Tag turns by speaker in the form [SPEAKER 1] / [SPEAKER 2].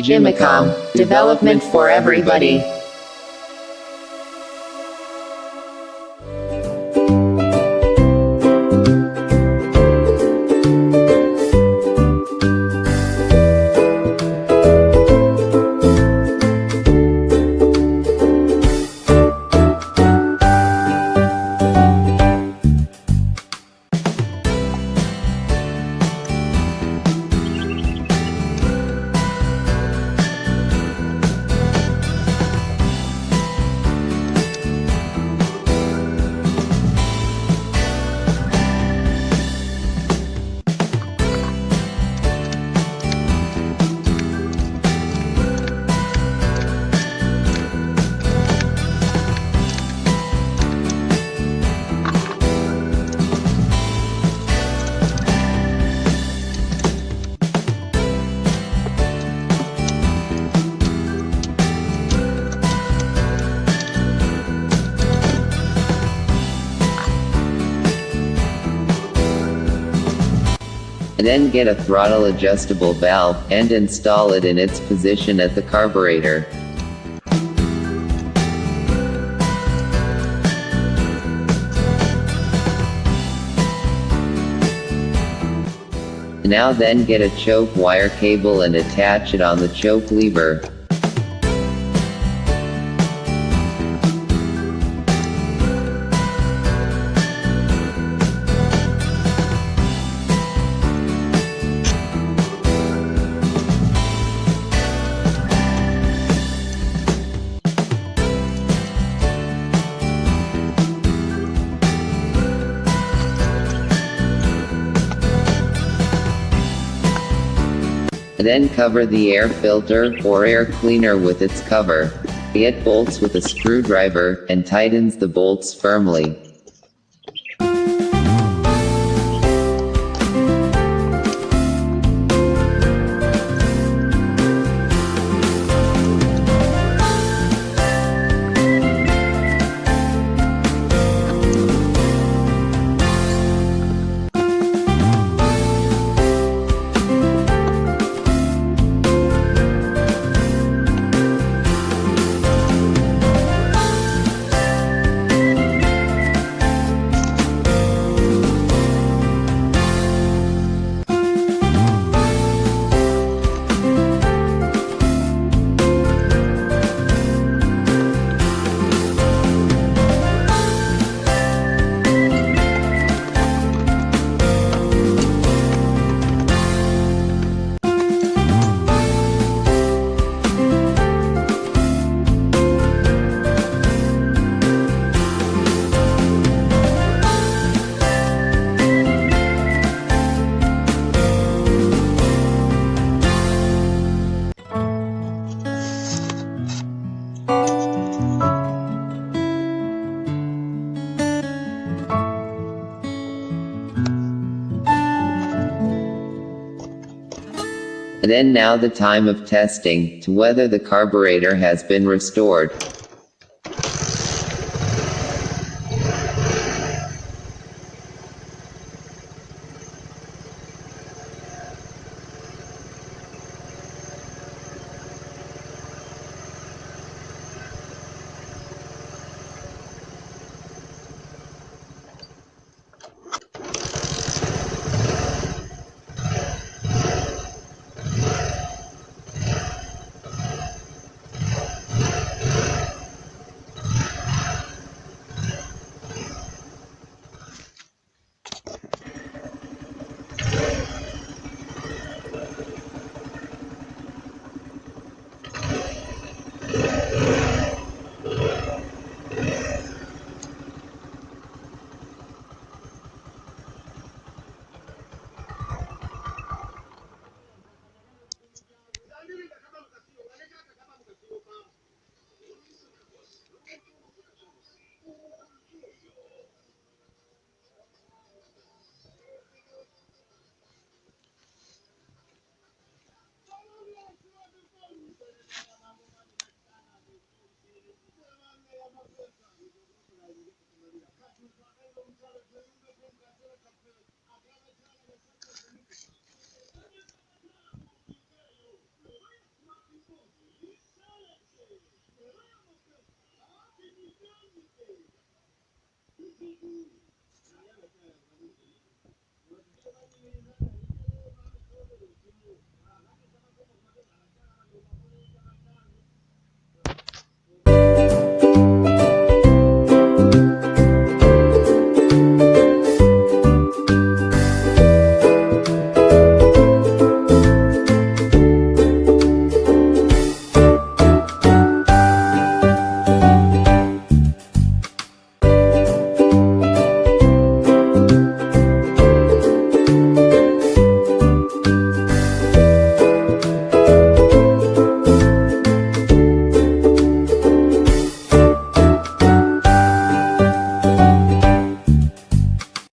[SPEAKER 1] Imicom, development for everybody.
[SPEAKER 2] And then get a throttle adjustable valve, and install it in its position at the carburetor. Now then get a choke wire cable and attach it on the choke lever. And then cover the air filter, or air cleaner with its cover. It bolts with a screwdriver, and tightens the bolts firmly. And then now the time of testing, to whether the carburetor has been restored.